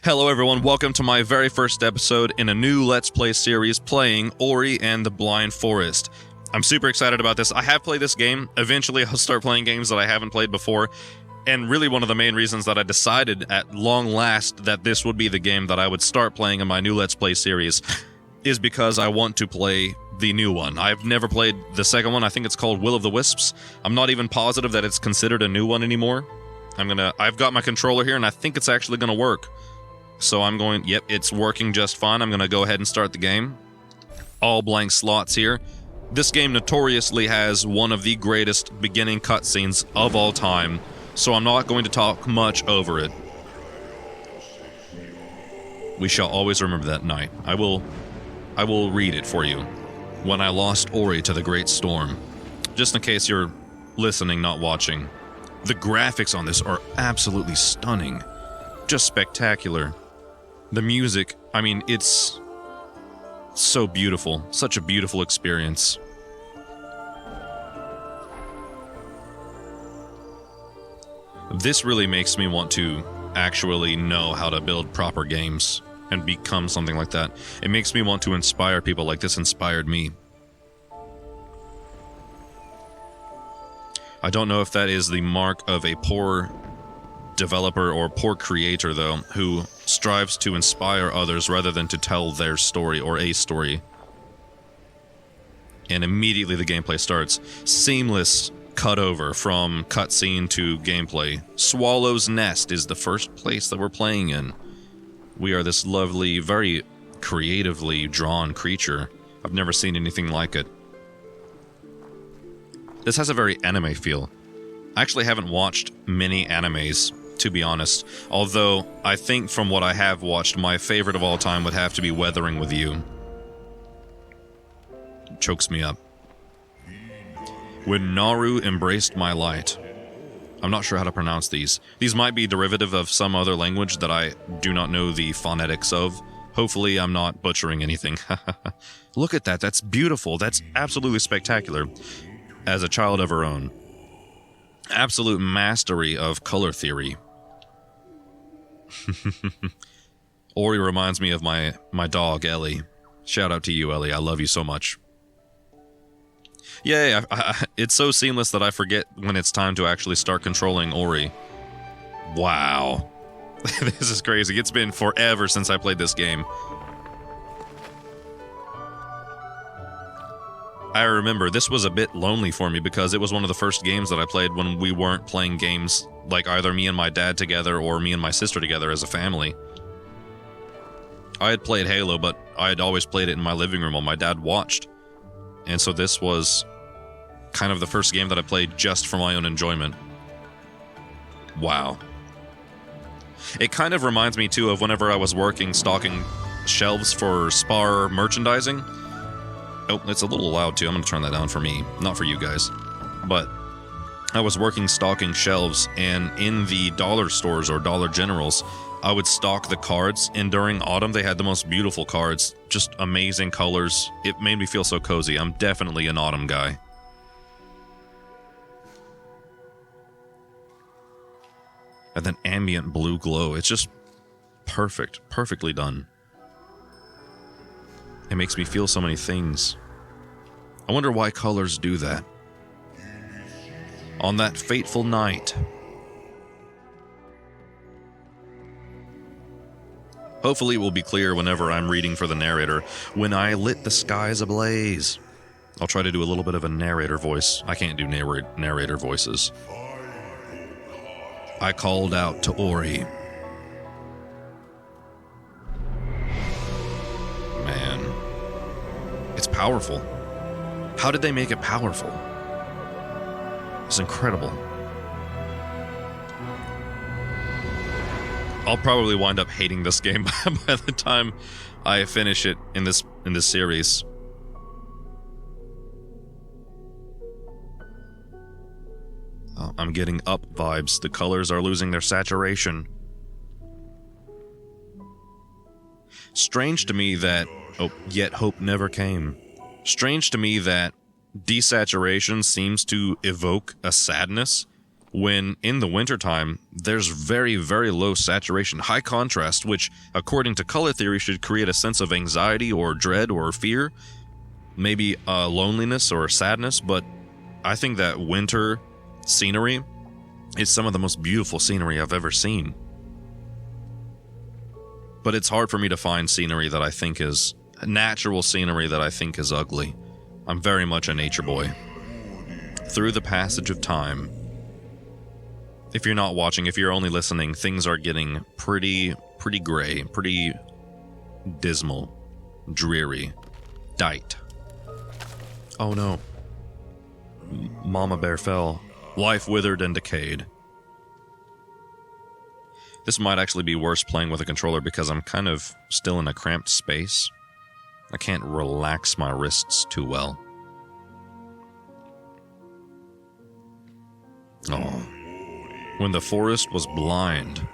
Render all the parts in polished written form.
Hello everyone, welcome to my very first episode in a new Let's Play series playing Ori and the Blind Forest. I'm super excited about this. I have played this game. Eventually I'll start playing games that I haven't played before. And really one of the main reasons that I decided at long last that this would be the game that I would start playing in my new Let's Play series is because I want to play the new one. I've never played the second one. I think it's called Will of the Wisps. I'm not even positive that it's considered a new one anymore. I've got my controller here and I think it's actually gonna work. So I'm going, yep, it's working just fine. I'm going to go ahead and start the game. All blank slots here. This game notoriously has one of the greatest beginning cutscenes of all time, so I'm not going to talk much over it. We shall always remember that night. I will read it for you. When I lost Ori to the Great Storm. Just in case you're listening, not watching. The graphics on this are absolutely stunning. Just spectacular. The music, I mean, it's so beautiful. Such a beautiful experience. This really makes me want to actually know how to build proper games and become something like that. It makes me want to inspire people like this inspired me. I don't know if that is the mark of a poor developer or poor creator, though, who strives to inspire others rather than to tell their story or a story. And immediately the gameplay starts. Seamless cutover from cutscene to gameplay. Swallow's Nest is the first place that we're playing in. We are this lovely, very creatively drawn creature. I've never seen anything like it. This has a very anime feel. I actually haven't watched many animes, to be honest, although I think from what I have watched, my favorite of all time would have to be Weathering with You. It chokes me up. When Naru embraced my light. I'm not sure how to pronounce these. These might be derivative of some other language that I do not know the phonetics of. Hopefully I'm not butchering anything. Look at that, that's beautiful, that's absolutely spectacular. As a child of her own. Absolute mastery of color theory. Ori reminds me of my dog, Ellie. Shout out to you, Ellie. I love you so much. Yeah, it's so seamless that I forget when it's time to actually start controlling Ori. Wow. This is crazy. It's been forever since I played this game. I remember this was a bit lonely for me because it was one of the first games that I played when we weren't playing games like either me and my dad together or me and my sister together as a family. I had played Halo, but I had always played it in my living room while my dad watched. And so this was kind of the first game that I played just for my own enjoyment. Wow. It kind of reminds me too of whenever I was working stocking shelves for Spar merchandising. Oh, it's a little loud too. I'm going to turn that down for me, not for you guys. But I was working stocking shelves, and in the dollar stores or Dollar Generals, I would stock the cards, and during autumn they had the most beautiful cards, just amazing colors. It made me feel so cozy. I'm definitely an autumn guy. And then ambient blue glow. It's just perfect, perfectly done. It makes me feel so many things. I wonder why colors do that. On that fateful night. Hopefully it will be clear whenever I'm reading for the narrator. When I lit the skies ablaze. I'll try to do a little bit of a narrator voice. I can't do narrator voices. I called out to Ori. Man. It's powerful. How did they make it powerful? It's incredible. I'll probably wind up hating this game by the time I finish it in this series. Oh, I'm getting up vibes. The colors are losing their saturation. Strange to me that... Oh, yet hope never came. Strange to me that desaturation seems to evoke a sadness, when in the wintertime, there's very, very low saturation, high contrast, which, according to color theory, should create a sense of anxiety or dread or fear, maybe loneliness or sadness, but I think that winter scenery is some of the most beautiful scenery I've ever seen. But it's hard for me to find scenery that I think is natural scenery that I think is ugly. I'm very much a nature boy. Through the passage of time, if you're not watching, if you're only listening, things are getting pretty gray, pretty dismal, dreary, dight. Oh no. Mama bear fell. Life withered and decayed. This might actually be worse playing with a controller because I'm kind of still in a cramped space. I can't relax my wrists too well. Oh. When the forest was blind.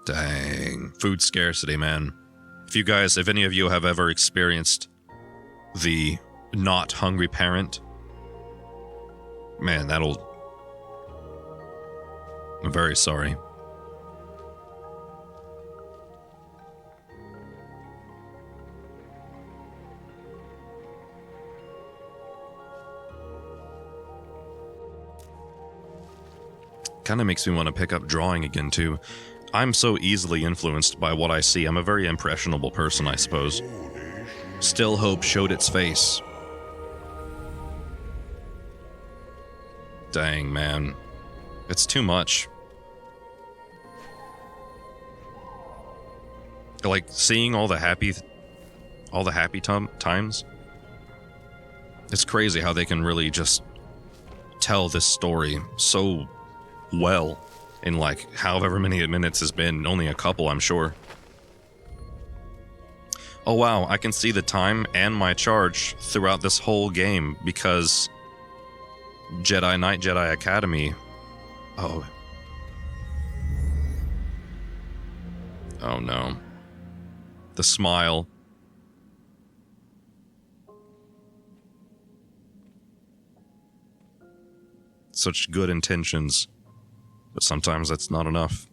Dang. Food scarcity, man. If any of you have ever experienced the not hungry parent, man, I'm very sorry. Kind of makes me want to pick up drawing again, too. I'm so easily influenced by what I see. I'm a very impressionable person, I suppose. Still hope showed its face. Dang, man. It's too much. Like, seeing all the happy times. It's crazy how they can really just tell this story so well in like however many minutes has been, only a couple, I'm sure. Oh wow, I can see the time and my charge throughout this whole game because Jedi Knight Jedi Academy. Oh no. The smile. Such good intentions. But sometimes that's not enough.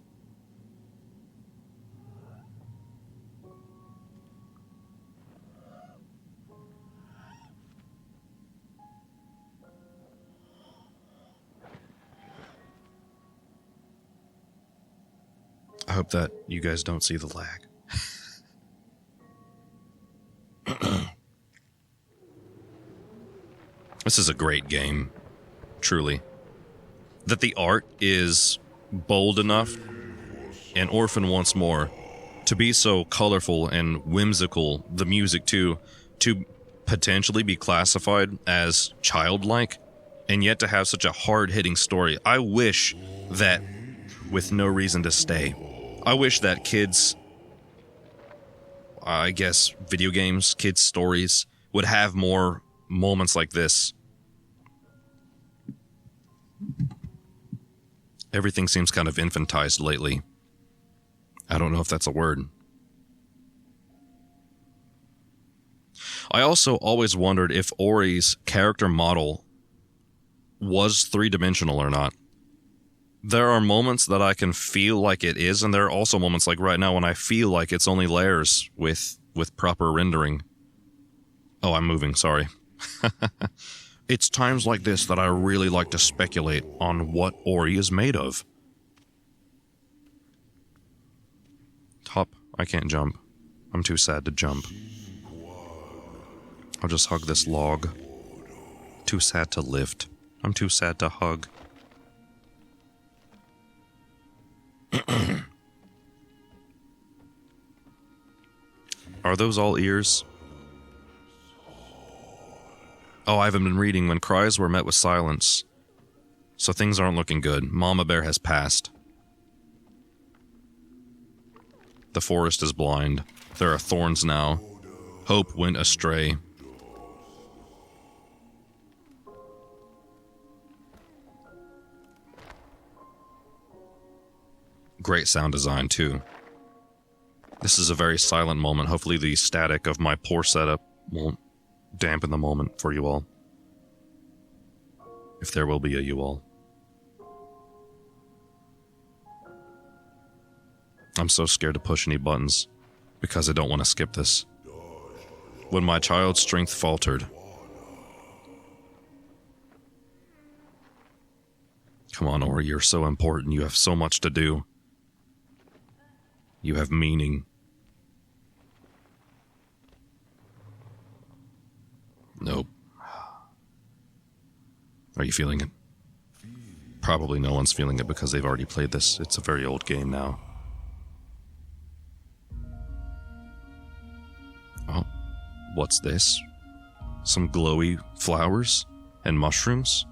I hope that you guys don't see the lag. This is a great game, truly. That the art is bold enough, and Orphan Once More, to be so colorful and whimsical, the music too, to potentially be classified as childlike, and yet to have such a hard-hitting story. I wish that, with no reason to stay, I wish that kids, I guess, video games, kids' stories, would have more moments like this. Everything seems kind of infantized lately. I don't know if that's a word. I also always wondered if Ori's character model was three-dimensional or not. There are moments that I can feel like it is, and there are also moments like right now when I feel like it's only layers with proper rendering. Oh, I'm moving, sorry. It's times like this that I really like to speculate on what Ori is made of. Top, I can't jump. I'm too sad to jump. I'll just hug this log. Too sad to lift. I'm too sad to hug. Are those all ears? Oh, I haven't been reading. When cries were met with silence. So things aren't looking good. Mama Bear has passed. The forest is blind. There are thorns now. Hope went astray. Great sound design, too. This is a very silent moment. Hopefully the static of my poor setup won't dampen the moment for you all. If there will be a you all. I'm so scared to push any buttons because I don't want to skip this. When my child's strength faltered. Come on, Ori, you're so important. You have so much to do. You have meaning. Nope. Are you feeling it? Probably no one's feeling it because they've already played this. It's a very old game now. Oh, what's this? Some glowy flowers and mushrooms?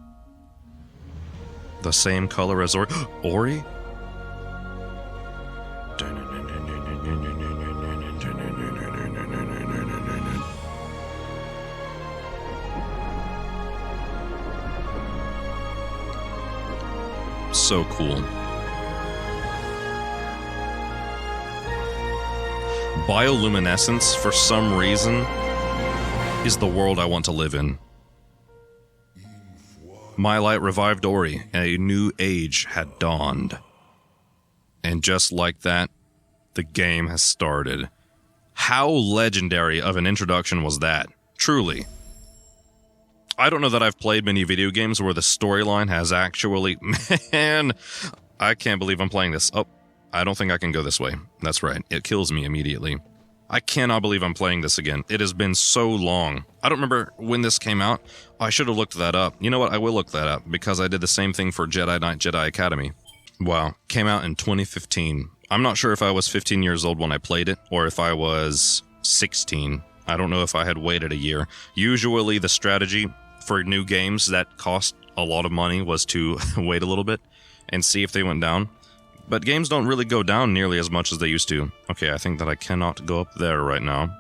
The same color as Ori? Ori? So cool. Bioluminescence, for some reason, is the world I want to live in. My light revived Ori, and a new age had dawned. And just like that, the game has started. How legendary of an introduction was that? Truly. I don't know that I've played many video games where the storyline has actually... Man, I can't believe I'm playing this. Oh, I don't think I can go this way. That's right, it kills me immediately. I cannot believe I'm playing this again. It has been so long. I don't remember when this came out. I should have looked that up. You know what, I will look that up, because I did the same thing for Jedi Knight Jedi Academy. Wow, came out in 2015. I'm not sure if I was 15 years old when I played it, or if I was 16. I don't know if I had waited a year. Usually the strategy for new games that cost a lot of money was to wait a little bit and see if they went down. But games don't really go down nearly as much as they used to. Okay, I think that I cannot go up there right now.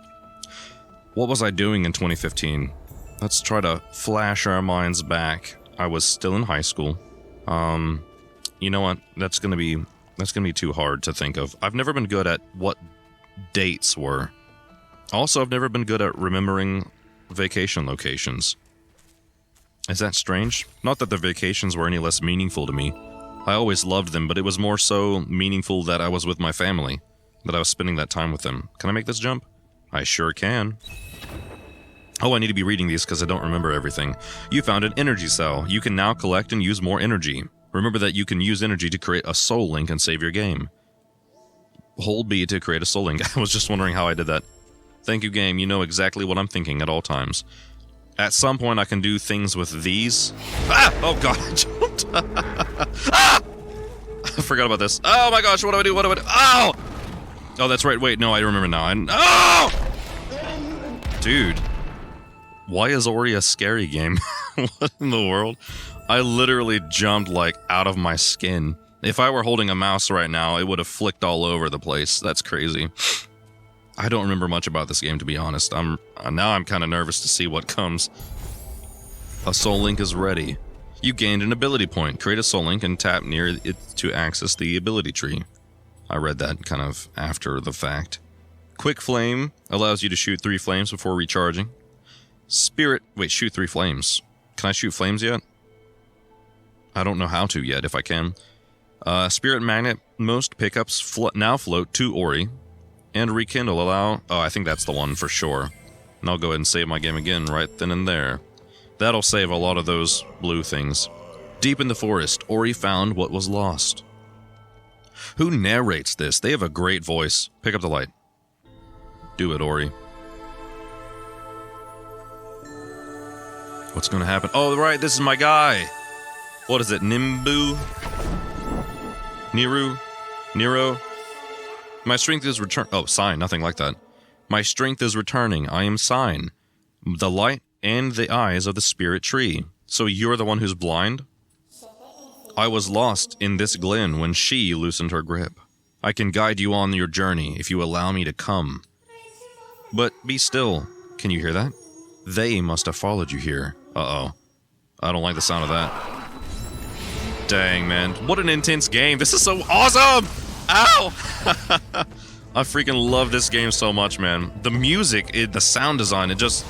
What was I doing in 2015? Let's try to flash our minds back. I was still in high school. You know what? That's gonna be too hard to think of. I've never been good at what dates were. Also, I've never been good at remembering vacation locations. Is that strange? Not that the vacations were any less meaningful to me. I always loved them, but it was more so meaningful that I was with my family, that I was spending that time with them. Can I make this jump? I sure can. Oh, I need to be reading these because I don't remember everything. You found an energy cell. You can now collect and use more energy. Remember that you can use energy to create a soul link and save your game. Hold B to create a soul link. I was just wondering how I did that. Thank you, game. You know exactly what I'm thinking at all times. At some point, I can do things with these. Ah! Oh, God, I jumped. Ah! I forgot about this. Oh, my gosh, what do I do? What do I do? Oh! Oh, that's right. Wait, no, I remember now. Oh! Dude. Why is Ori a scary game? What in the world? I literally jumped, like, out of my skin. If I were holding a mouse right now, it would have flicked all over the place. That's crazy. I don't remember much about this game, to be honest. Now I'm kind of nervous to see what comes. A soul link is ready. You gained an ability point. Create a soul link and tap near it to access the ability tree. I read that kind of after the fact. Quick Flame allows you to shoot 3 flames before recharging. Spirit... Wait, shoot 3 flames. Can I shoot flames yet? I don't know how to yet, if I can. Spirit Magnet. Most pickups now float to Ori. And Rekindle allow... Oh, I think that's the one for sure. And I'll go ahead and save my game again right then and there. That'll save a lot of those blue things. Deep in the forest, Ori found what was lost. Who narrates this? They have a great voice. Pick up the light. Do it, Ori. What's going to happen? Oh, right, this is my guy. What is it, Nimbu? Nero? My strength is return. Oh, Sign, nothing like that. My strength is returning. I am Sign, the light and the eyes of the spirit tree. So you're the one who's blind? I was lost in this glen when she loosened her grip. I can guide you on your journey if you allow me to come. But be still. Can you hear that? They must have followed you here. Uh-oh. I don't like the sound of that. Dang, man. What an intense game. This is so awesome! Ow! I freaking love this game so much, man. The music, the sound design, it just...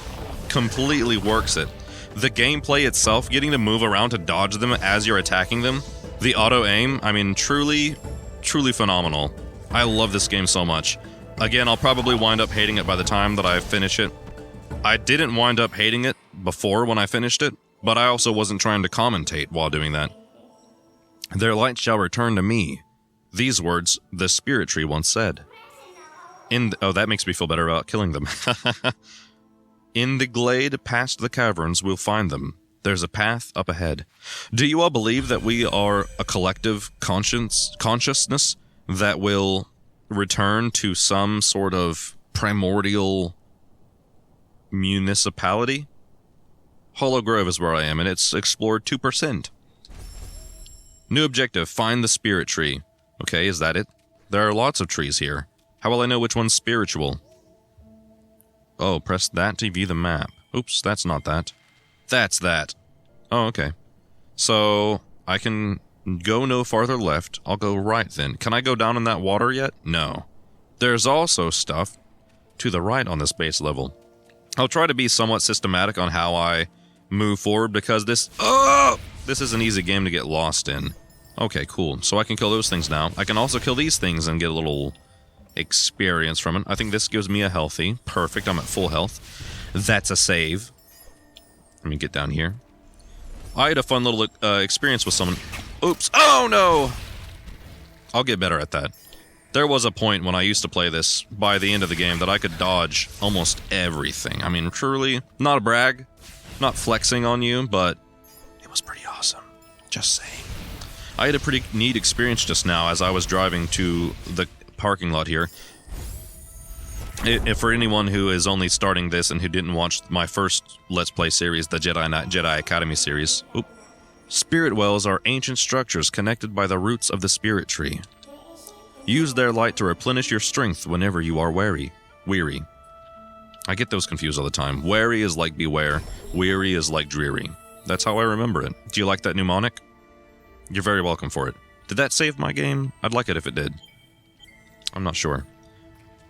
completely works it. The gameplay itself, getting to move around to dodge them as you're attacking them, the auto-aim, I mean, truly phenomenal. I love this game so much. Again, I'll probably wind up hating it by the time that I finish it. I didn't wind up hating it before when I finished it, but I also wasn't trying to commentate while doing that. Their light shall return to me. These words the Spirit Tree once said. Oh, that makes me feel better about killing them. In the glade past the caverns we'll find them. There's a path up ahead. Do you all believe that we are a collective consciousness that will return to some sort of primordial municipality? Hollow Grove is where I am, and it's explored 2%. New objective, find the Spirit Tree. Okay, is that it? There are lots of trees here. How will I know which one's spiritual? Oh, press that to view the map. Oops, that's not that. That's that. Oh, okay. So, I can go no farther left. I'll go right then. Can I go down in that water yet? No. There's also stuff to the right on this base level. I'll try to be somewhat systematic on how I move forward because this is an easy game to get lost in. Okay, cool. So I can kill those things now. I can also kill these things and get a little experience from it. I think this gives me a healthy. Perfect, I'm at full health. That's a save. Let me get down here. I had a fun little experience with someone. Oops. Oh, no! I'll get better at that. There was a point when I used to play this, by the end of the game, that I could dodge almost everything. I mean, truly, not a brag, not flexing on you, but it was pretty awesome. Just saying. I had a pretty neat experience just now as I was driving to the parking lot here. For anyone who is only starting this and who didn't watch my first Let's Play series, the Jedi Academy series. Oop. Spirit wells are ancient structures connected by the roots of the Spirit Tree. Use their light to replenish your strength whenever you are weary. I get those confused all the time. Wary is like beware. Weary is like dreary. That's how I remember it. Do you like that mnemonic? You're very welcome for it. Did that save my game? I'd like it if it did. I'm not sure.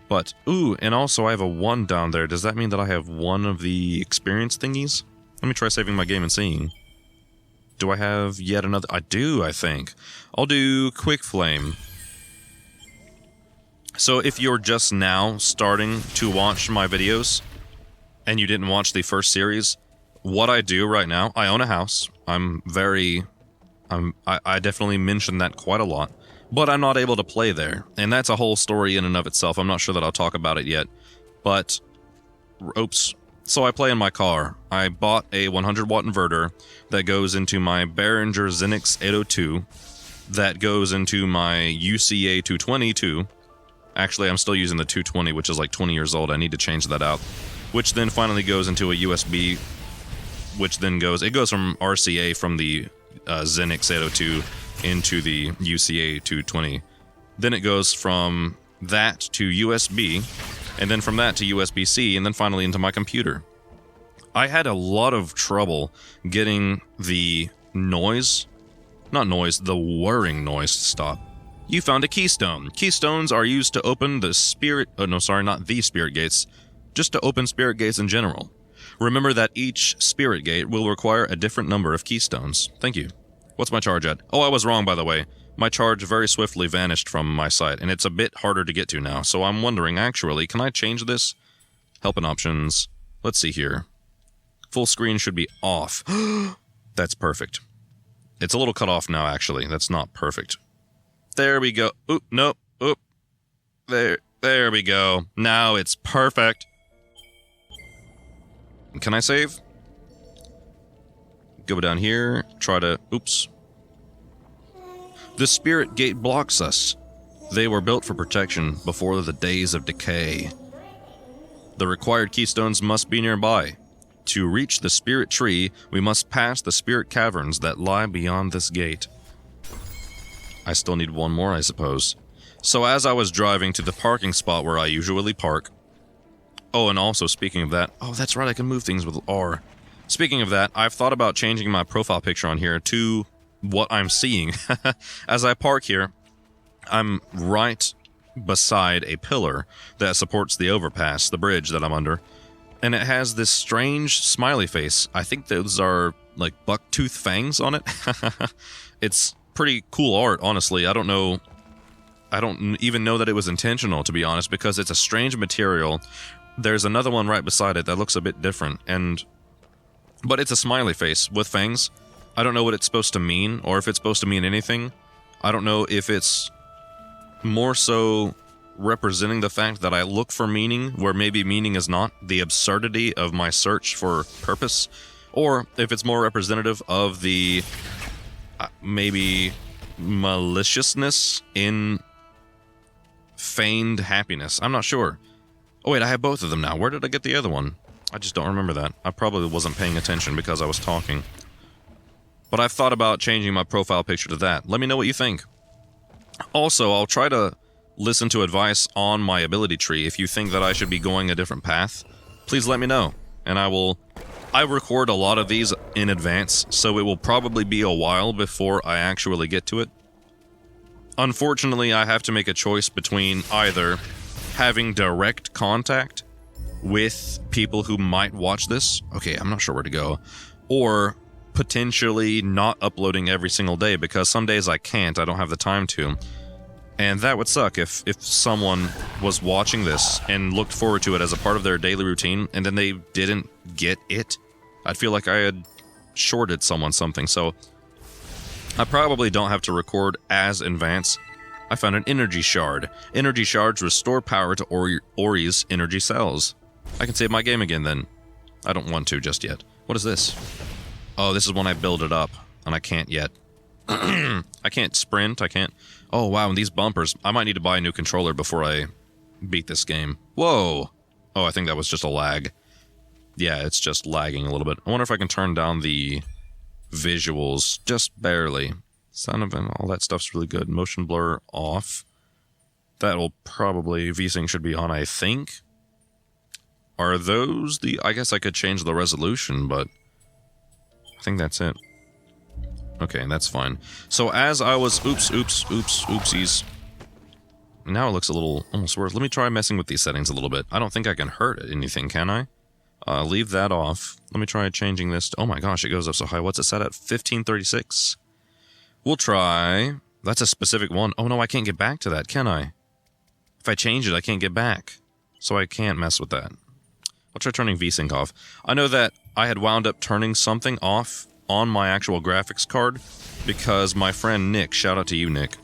But, ooh, and also I have a 1 down there. Does that mean that I have 1 of the experience thingies? Let me try saving my game and seeing. Do I have yet another? I do, I think. I'll do Quick Flame. So if you're just now starting to watch my videos, and you didn't watch the first series, what I do right now, I own a house. I definitely mention that quite a lot. But I'm not able to play there, and that's a whole story in and of itself. I'm not sure that I'll talk about it yet, but, oops. So I play in my car. I bought a 100-watt inverter that goes into my Behringer Xenix 802, that goes into my UCA 222. Actually, I'm still using the 220, which is like 20 years old. I need to change that out. Which then finally goes into a USB, which then goes from RCA from the Xenix 802 into the UCA 220. Then it goes from that to USB, and then from that to USB-C, and then finally into my computer. I had a lot of trouble getting the the whirring noise to stop. You found a keystone. Keystones are used to open the spirit... Oh, no, sorry, not the spirit gates. Just to open spirit gates in general. Remember that each spirit gate will require a different number of keystones. Thank you. What's my charge at? Oh, I was wrong, by the way. My charge very swiftly vanished from my site, and it's a bit harder to get to now. So I'm wondering, actually, can I change this? Help and options. Let's see here. Full screen should be off. That's perfect. It's a little cut off now, actually. That's not perfect. There we go. Oop, nope. Oop. There we go. Now it's perfect. Can I save? Go down here. Try to... Oops. The spirit gate blocks us. They were built for protection before the days of decay. The required keystones must be nearby. To reach the spirit tree, we must pass the spirit caverns that lie beyond this gate. I still need 1 more, I suppose. So as I was driving to the parking spot where I usually park... Oh, and also, speaking of that... Oh, that's right, I can move things with R. Speaking of that, I've thought about changing my profile picture on here to what I'm seeing. As I park here, I'm right beside a pillar that supports the overpass, the bridge that I'm under. And it has this strange smiley face. I think those are like bucktooth fangs on it. It's pretty cool art, honestly. I don't even know that it was intentional, to be honest, because it's a strange material. There's another one right beside it that looks a bit different, but it's a smiley face with fangs. I don't know what it's supposed to mean, or if it's supposed to mean anything. I don't know if it's more so representing the fact that I look for meaning where maybe meaning is not, the absurdity of my search for purpose, or if it's more representative of the maybe maliciousness in feigned happiness. I'm not sure. Oh wait, I have both of them now. Where did I get the other one? I just don't remember that. I probably wasn't paying attention because I was talking. But I've thought about changing my profile picture to that. Let me know what you think. Also, I'll try to listen to advice on my ability tree. If you think that I should be going a different path, please let me know. And I record a lot of these in advance, so it will probably be a while before I actually get to it. Unfortunately, I have to make a choice between either having direct contact with people who might watch this, okay, I'm not sure where to go, or potentially not uploading every single day, because some days I can't, I don't have the time to. And that would suck if someone was watching this and looked forward to it as a part of their daily routine, and then they didn't get it. I'd feel like I had shorted someone something, so I probably don't have to record as in advance. I found an energy shard. Energy shards restore power to Ori's energy cells. I can save my game again then. I don't want to just yet. What is this? Oh, this is when I build it up, and I can't yet. I can't sprint, I can't... Oh, wow, and these bumpers. I might need to buy a new controller before I beat this game. Whoa! Oh, I think that was just a lag. Yeah, it's just lagging a little bit. I wonder if I can turn down the visuals just barely. Sound of all that stuff's really good. Motion blur off. That'll probably... VSync should be on, I think. Are those the... I guess I could change the resolution, but... I think that's it. Okay, that's fine. So as I was... Oopsies. Now it looks a little almost worse. Let me try messing with these settings a little bit. I don't think I can hurt anything, can I? Leave that off. Let me try changing this. Oh my gosh, it goes up so high. What's it set at? 1536. We'll try... That's a specific one. Oh no, I can't get back to that, can I? If I change it, I can't get back. So I can't mess with that. I'll try turning VSync off. I know that I had wound up turning something off on my actual graphics card because my friend Nick, shout out to you, Nick,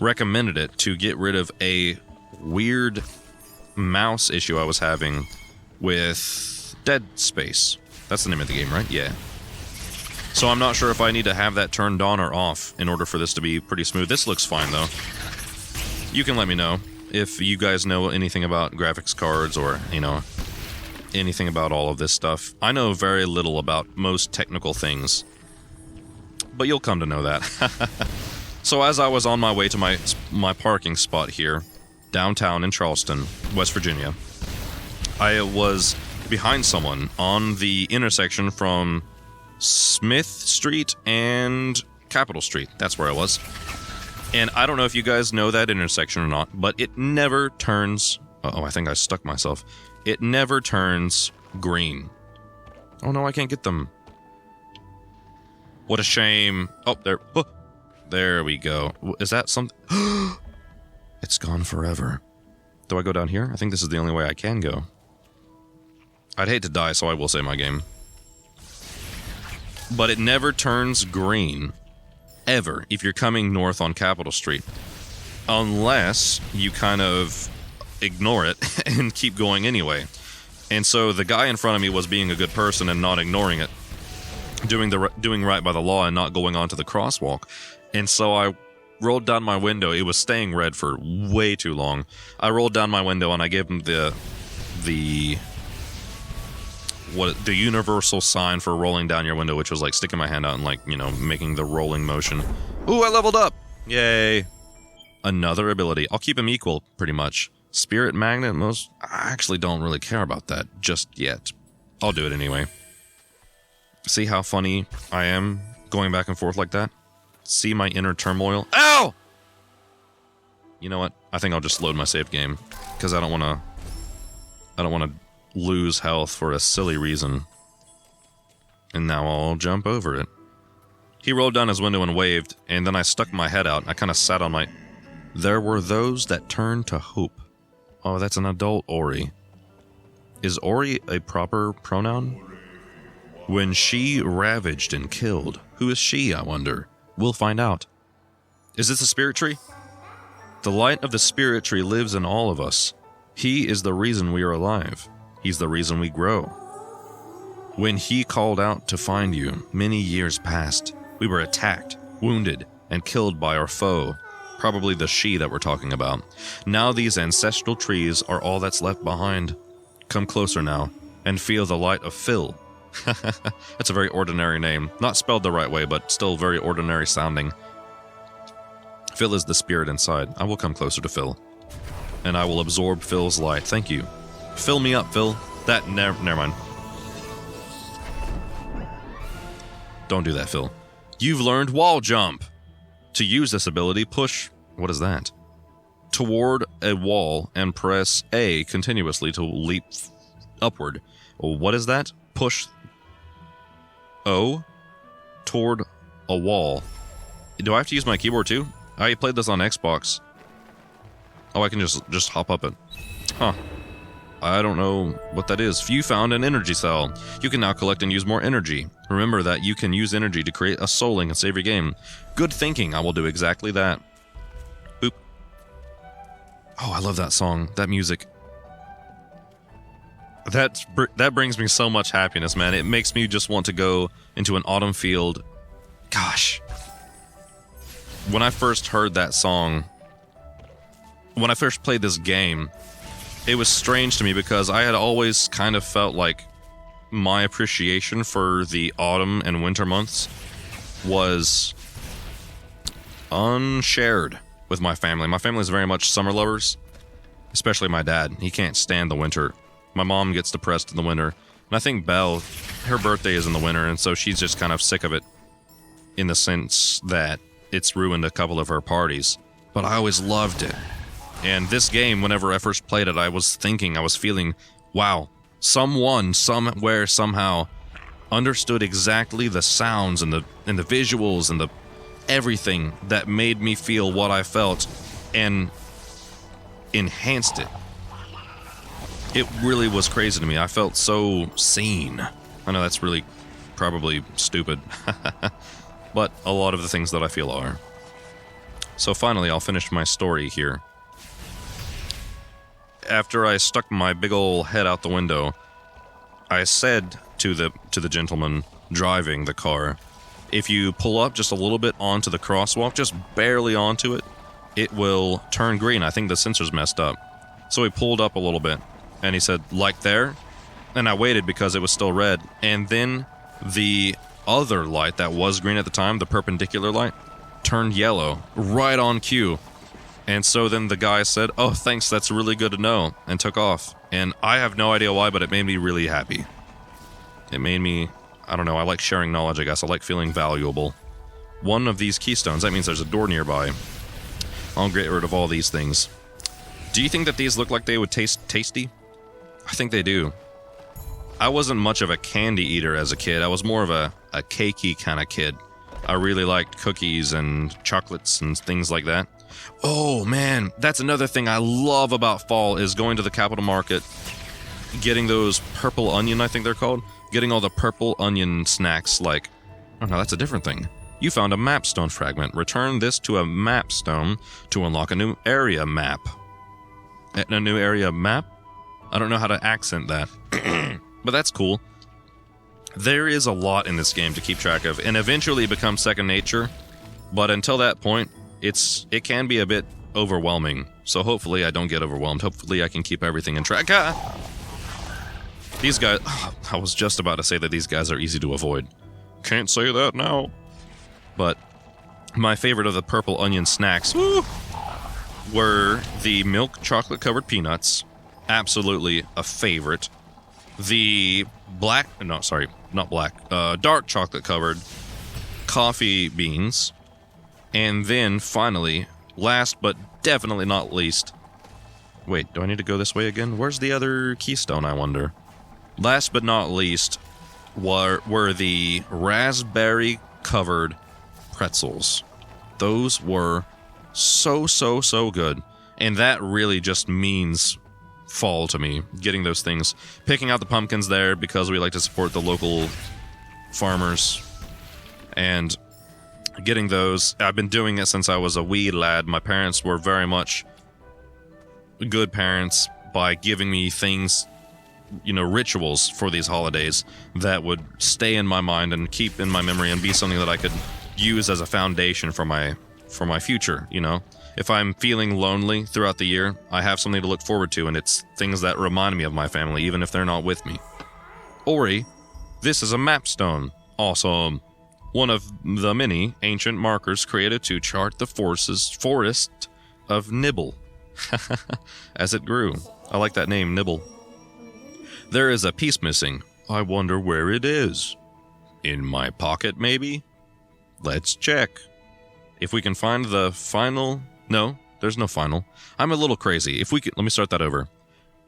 recommended it to get rid of a weird mouse issue I was having with Dead Space. That's the name of the game, right? Yeah. So I'm not sure if I need to have that turned on or off in order for this to be pretty smooth. This looks fine, though. You can let me know if you guys know anything about graphics cards or, you know, anything about all of this stuff. I know very little about most technical things, but you'll come to know that. So as I was on my way to my parking spot here, downtown in Charleston, West Virginia, I was behind someone on the intersection from Smith Street and Capitol Street. That's where I was. And I don't know if you guys know that intersection or not, but it never turns... Uh-oh, I think I stuck myself. It never turns green. Oh no, I can't get them. What a shame. Oh, there. Oh, there we go. Is that something? It's gone forever. Do I go down here? I think this is the only way I can go. I'd hate to die, so I will save my game. But it never turns green. Ever. If you're coming north on Capitol Street. Unless you kind of... ignore it and keep going anyway. And so the guy in front of me was being a good person and not ignoring it, doing right by the law and not going onto the crosswalk. And so I rolled down my window. It was staying red for way too long. I rolled down my window and I gave him the universal sign for rolling down your window, which was like sticking my hand out and like, you know, making the rolling motion. Ooh, I leveled up! Yay! Another ability. I'll keep them equal, pretty much. Spirit Magnet, I actually don't really care about that just yet. I'll do it anyway. See how funny I am going back and forth like that? See my inner turmoil? Ow! You know what? I think I'll just load my save game because I don't want to lose health for a silly reason. And now I'll jump over it. He rolled down his window and waved, and then I stuck my head out. I kind of sat on my... There were those that turned to hope. Oh, that's an adult Ori. Is Ori a proper pronoun? When she ravaged and killed. Who is she, I wonder? We'll find out. Is this a spirit tree? The light of the spirit tree lives in all of us. He is the reason we are alive. He's the reason we grow. When he called out to find you, many years passed. We were attacked, wounded, and killed by our foe. Probably the she that we're talking about. Now these ancestral trees are all that's left behind. Come closer now, and feel the light of Phil. That's a very ordinary name. Not spelled the right way, but still very ordinary sounding. Phil is the spirit inside. I will come closer to Phil. And I will absorb Phil's light. Thank you. Fill me up, Phil. Never mind. Don't do that, Phil. You've learned wall jump. To use this ability, push... What is that? Toward a wall and press A continuously to leap upward. What is that? Push O toward a wall. Do I have to use my keyboard too? I played this on Xbox. Oh, I can just hop up it. Huh. I don't know what that is. You found an energy cell. You can now collect and use more energy. Remember that you can use energy to create a soul link and save your game. Good thinking. I will do exactly that. Boop. Oh, I love that song. That music. That brings me so much happiness, man. It makes me just want to go into an autumn field. Gosh. When I first heard that song, when I first played this game, it was strange to me because I had always kind of felt like my appreciation for the autumn and winter months was unshared with my family. My family is very much summer lovers, especially my dad. He can't stand the winter. My mom gets depressed in the winter. And I think Belle, her birthday is in the winter, and so she's just kind of sick of it in the sense that it's ruined a couple of her parties. But I always loved it. And this game, whenever I first played it, I was feeling, wow, someone, somewhere, somehow understood exactly the sounds and the visuals and the everything that made me feel what I felt and enhanced it. It really was crazy to me. I felt so seen. I know that's really probably stupid, but a lot of the things that I feel are. So finally, I'll finish my story here. After I stuck my big ol' head out the window, I said to the gentleman driving the car, if you pull up just a little bit onto the crosswalk, just barely onto it, it will turn green. I think the sensor's messed up. So he pulled up a little bit, and he said, like there? And I waited because it was still red. And then the other light that was green at the time, the perpendicular light, turned yellow, right on cue. And so then the guy said, oh, thanks, that's really good to know, and took off. And I have no idea why, but it made me really happy. It made me, I don't know, I like sharing knowledge, I guess. I like feeling valuable. One of these keystones, that means there's a door nearby. I'll get rid of all these things. Do you think that these look like they would taste tasty? I think they do. I wasn't much of a candy eater as a kid. I was more of a cakey kind of kid. I really liked cookies and chocolates and things like that. Oh man, that's another thing I love about fall is going to the Capital Market, getting those purple onion, I think they're called, getting all the purple onion snacks like, oh no, that's a different thing. You found a mapstone fragment. Return this to a mapstone to unlock a new area map. A new area map? I don't know how to accent that, but that's cool. There is a lot in this game to keep track of, and eventually it becomes second nature, but until that point, it can be a bit overwhelming, so hopefully I don't get overwhelmed. Hopefully I can keep everything in track. These guys, I was just about to say that these guys are easy to avoid. Can't say that now. But my favorite of the purple onion snacks were the milk chocolate covered peanuts. Absolutely a favorite. The dark chocolate covered coffee beans. And then, finally, last but definitely not least... Wait, do I need to go this way again? Where's the other keystone, I wonder? Last but not least were the raspberry-covered pretzels. Those were so good. And that really just means fall to me, getting those things. Picking out the pumpkins there because we like to support the local farmers. And getting those. I've been doing it since I was a wee lad. My parents were very much good parents by giving me things, rituals for these holidays that would stay in my mind and keep in my memory and be something that I could use as a foundation for my future, If I'm feeling lonely throughout the year, I have something to look forward to, and it's things that remind me of my family, even if they're not with me. Ori, this is a mapstone. Awesome. One of the many ancient markers created to chart the forest of Nibble. As it grew. I like that name, Nibble. There is a piece missing. I wonder where it is. In my pocket, maybe? Let's check. If we can find the final... No, there's no final. I'm a little crazy. If we can... Let me start that over.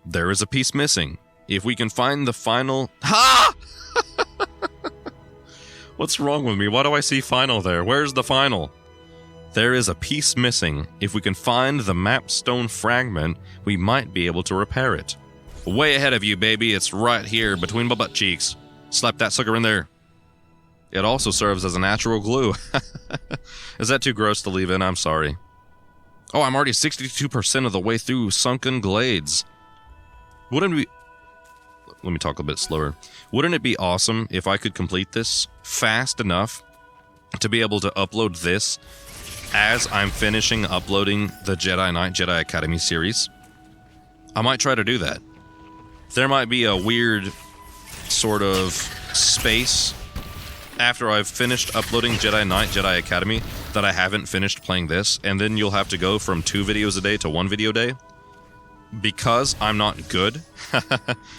There is a piece missing. If we can find the final... Ha! What's wrong with me? Why do I see final there? Where's the final? There is a piece missing. If we can find the mapstone fragment, we might be able to repair it. Way ahead of you, baby. It's right here between my butt cheeks. Slap that sucker in there. It also serves as a natural glue. Is that too gross to leave in? I'm sorry. Oh, I'm already 62% of the way through Sunken Glades. Wouldn't we... Let me talk a bit slower. Wouldn't it be awesome if I could complete this fast enough to be able to upload this as I'm finishing uploading the Jedi Knight Jedi Academy series? I might try to do that. There might be a weird sort of space after I've finished uploading Jedi Knight Jedi Academy that I haven't finished playing this, and then you'll have to go from 2 videos a day to 1 video a day. Because I'm not good,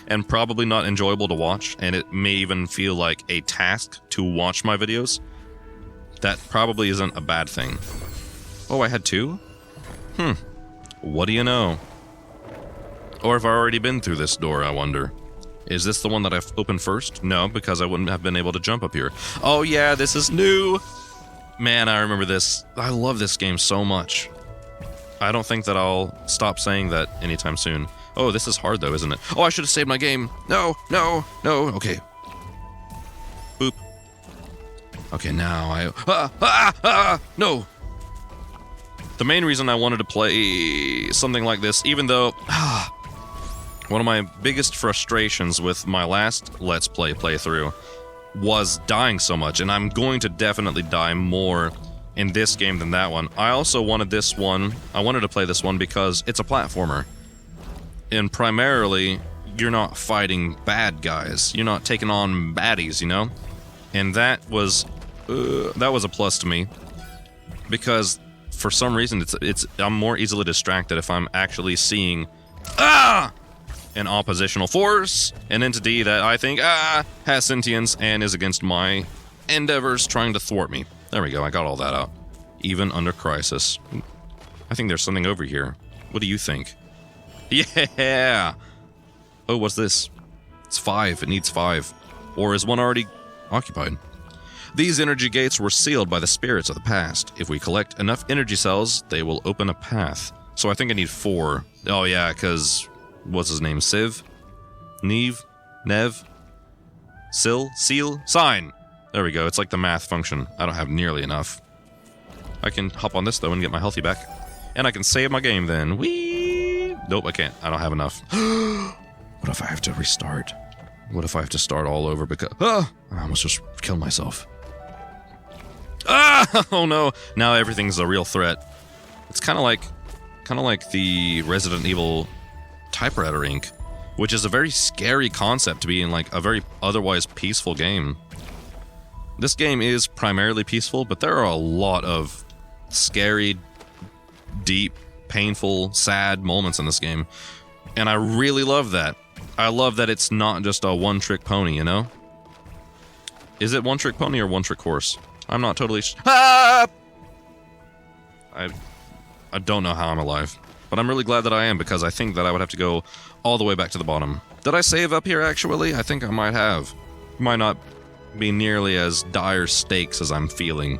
and probably not enjoyable to watch, and it may even feel like a task to watch my videos, that probably isn't a bad thing. Oh, I had 2? What do you know? Or have I already been through this door, I wonder? Is this the one that I've opened first? No, because I wouldn't have been able to jump up here. Oh yeah, this is new! Man, I remember this. I love this game so much. I don't think that I'll stop saying that anytime soon. Oh, this is hard though, isn't it? Oh, I should have saved my game. No. Okay. Boop. Okay, now no. The main reason I wanted to play something like this, even though one of my biggest frustrations with my last Let's Play playthrough was dying so much, and I'm going to definitely die more in this game than that one. I also wanted this one, I wanted to play this one because it's a platformer. And primarily, you're not fighting bad guys. You're not taking on baddies, And that was a plus to me. Because for some reason, I'm more easily distracted if I'm actually seeing an oppositional force, an entity that I think has sentience and is against my endeavors trying to thwart me. There we go, I got all that out. Even under crisis. I think there's something over here. What do you think? Yeah! Oh, what's this? It's 5. It needs 5. Or is one already occupied? These energy gates were sealed by the spirits of the past. If we collect enough energy cells, they will open a path. So I think I need 4. Oh yeah, because... What's his name? Civ? Neve? Nev? Seal? Sign! There we go, it's like the math function. I don't have nearly enough. I can hop on this though and get my healthy back. And I can save my game then. Whee! Nope, I can't. I don't have enough. What if I have to restart? What if I have to start all over because... I almost just killed myself. Oh no! Now everything's a real threat. It's kind of like the Resident Evil typewriter ink, which is a very scary concept to be in like a very otherwise peaceful game. This game is primarily peaceful, but there are a lot of scary, deep, painful, sad moments in this game. And I really love that. I love that it's not just a one-trick pony, Is it one-trick pony or one-trick horse? I'm not totally I don't know how I'm alive. But I'm really glad that I am, because I think that I would have to go all the way back to the bottom. Did I save up here, actually? I think I might have. Might not be nearly as dire stakes as I'm feeling.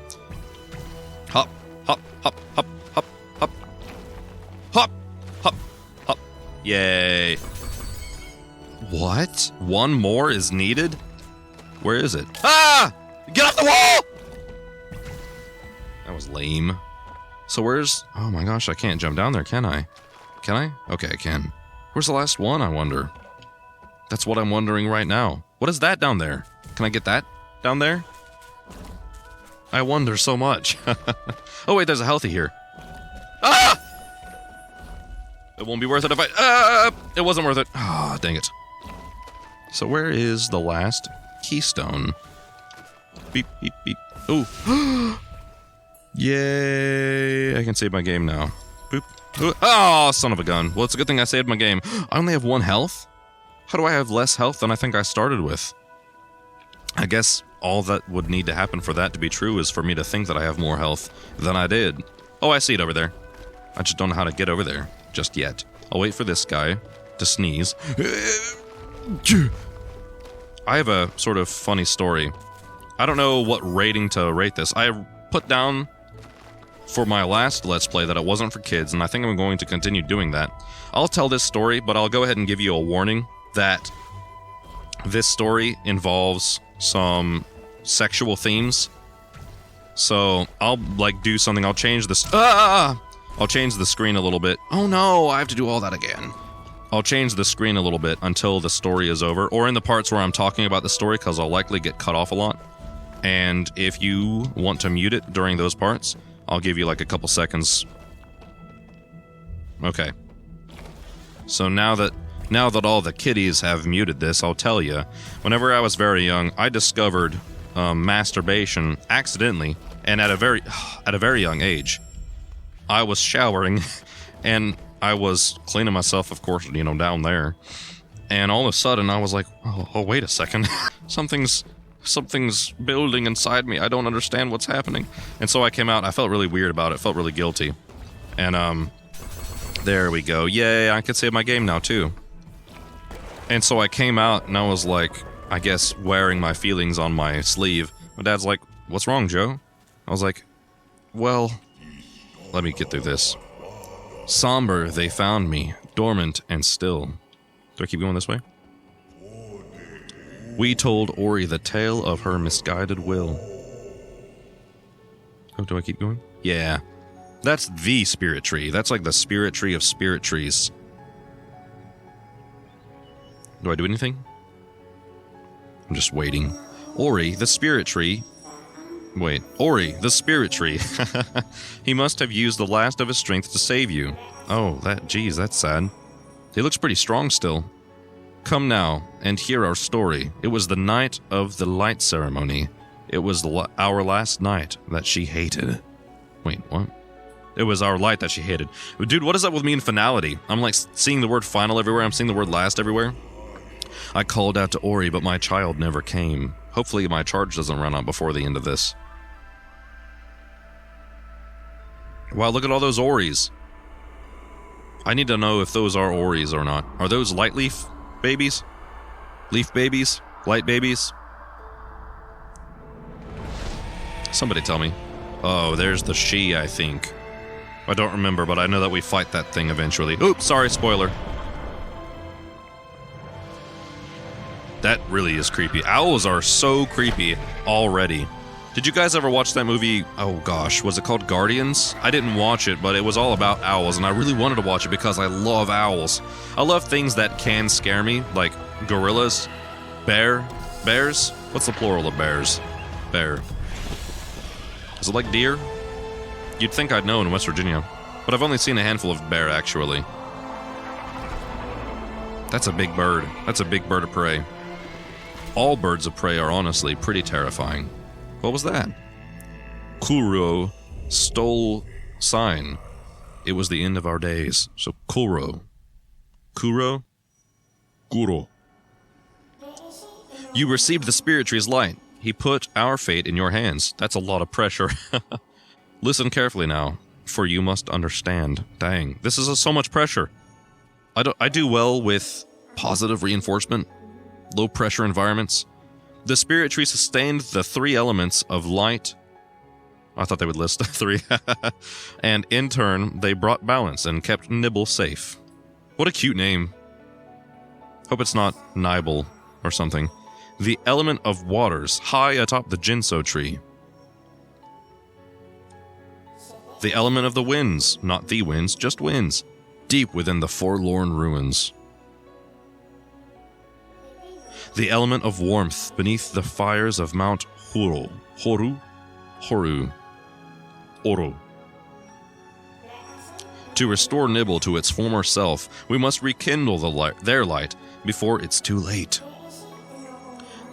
Hop, hop, hop, hop, hop, hop. Hop, hop, hop. Yay. What? One more is needed? Where is it? Ah! Get off the wall! That was lame. So where's... Oh my gosh, I can't jump down there, can I? Can I? Okay, I can. Where's the last one, I wonder? That's what I'm wondering right now. What is that down there? Can I get that down there? I wonder so much. Oh wait, there's a healthy here. Ah! It won't be worth it if I... It wasn't worth it. Ah, dang it. So where is the last keystone? Beep, beep, beep. Ooh. Yay. I can save my game now. Boop. Oh, son of a gun. Well, it's a good thing I saved my game. I only have 1 health? How do I have less health than I think I started with? I guess all that would need to happen for that to be true is for me to think that I have more health than I did. Oh, I see it over there. I just don't know how to get over there just yet. I'll wait for this guy to sneeze. I have a sort of funny story. I don't know what rating to rate this. I put down for my last Let's Play that it wasn't for kids, and I think I'm going to continue doing that. I'll tell this story, but I'll go ahead and give you a warning that this story involves some sexual themes. So I'll do something. I'll change this. I'll change the screen a little bit. Oh no, I have to do all that again. I'll change the screen a little bit until the story is over, or in the parts where I'm talking about the story, because I'll likely get cut off a lot. And if you want to mute it during those parts, I'll give you like a couple seconds. Okay. So now that all the kiddies have muted this, I'll tell you. Whenever I was very young, I discovered masturbation accidentally, and at a very young age. I was showering, and I was cleaning myself, of course, down there. And all of a sudden, I was like, oh wait a second. Something's building inside me. I don't understand what's happening. And so I came out. I felt really weird about it. Felt really guilty. And, there we go. Yay, I could save my game now, too. And so I came out, and I was like, I guess, wearing my feelings on my sleeve. My dad's like, what's wrong, Joe? I was like, well, let me get through this. Somber, they found me, dormant and still. Do I keep going this way? We told Ori the tale of her misguided will. Oh, do I keep going? Yeah. That's the spirit tree. That's like the spirit tree of spirit trees. Do I do anything? I'm just waiting. Ori, the spirit tree. Wait, Ori, the spirit tree. He must have used the last of his strength to save you. Oh, geez, that's sad. He looks pretty strong still. Come now, and hear our story. It was the night of the light ceremony. It was our last night that she hated. Wait, what? It was our light that she hated. Dude, what is up with me in finality? I'm like seeing the word final everywhere. I'm seeing the word last everywhere. I called out to Ori, but my child never came. Hopefully my charge doesn't run out before the end of this. Wow, look at all those Oris. I need to know if those are Oris or not. Are those light leaf babies? Leaf babies? Light babies? Somebody tell me. Oh, there's the she, I think. I don't remember, but I know that we fight that thing eventually. Oops, sorry, spoiler. That really is creepy. Owls are so creepy already. Did you guys ever watch that movie? Oh gosh, was it called Guardians? I didn't watch it, but it was all about owls, and I really wanted to watch it because I love owls. I love things that can scare me, like gorillas, bears? What's the plural of bears? Bear. Is it like deer? You'd think I'd know in West Virginia, but I've only seen a handful of bear, actually. That's a big bird. That's a big bird of prey. All birds of prey are honestly pretty terrifying. What was that? Kuro stole sign. It was the end of our days. So Kuro. Kuro? Kuro. You received the spirit tree's light. He put our fate in your hands. That's a lot of pressure. Listen carefully now, for you must understand. Dang, this is so much pressure. I do well with positive reinforcement, low pressure environments. The spirit tree sustained the 3 elements of light. I thought they would list 3. And in turn, they brought balance and kept Nibble safe. What a cute name. Hope it's not Nibble or something. The element of waters, high atop the Jinso tree. The element of the winds, not the winds, just winds, deep within the forlorn ruins. The element of warmth beneath the fires of Mount Horu. To restore Nibble to its former self, we must rekindle their light before it's too late.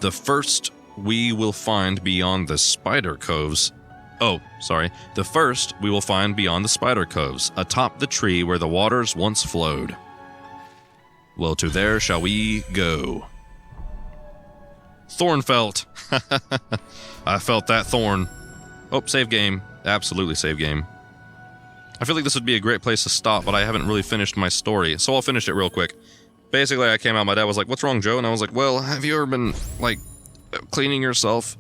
The first we will find beyond the spider coves. The first we will find beyond the spider coves, atop the tree where the waters once flowed. Well, to there shall we go. Thornfelt. I felt that thorn. Oh, save game. Absolutely save game. I feel like this would be a great place to stop, but I haven't really finished my story, so I'll finish it real quick. Basically, I came out, my dad was like, "What's wrong, Joe?" And I was like, "Well, have you ever been, cleaning yourself?"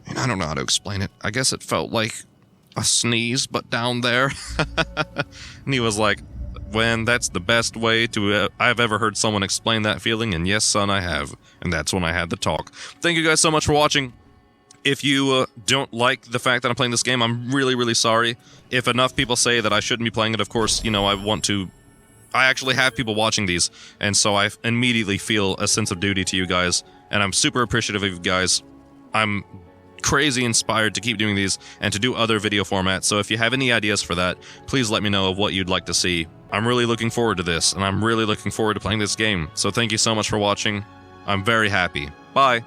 And I don't know how to explain it. I guess it felt like a sneeze, but down there. And he was like, "When that's the best way to I've ever heard someone explain that feeling, and yes, son, I have." And that's when I had the talk. Thank you guys so much for watching. If you don't like the fact that I'm playing this game, I'm really, really sorry. If enough people say that I shouldn't be playing it, of course, I actually have people watching these, and so I immediately feel a sense of duty to you guys, and I'm super appreciative of you guys. I'm crazy inspired to keep doing these and to do other video formats, so if you have any ideas for that, please let me know of what you'd like to see. I'm really looking forward to this, and I'm really looking forward to playing this game, so thank you so much for watching. I'm very happy. Bye!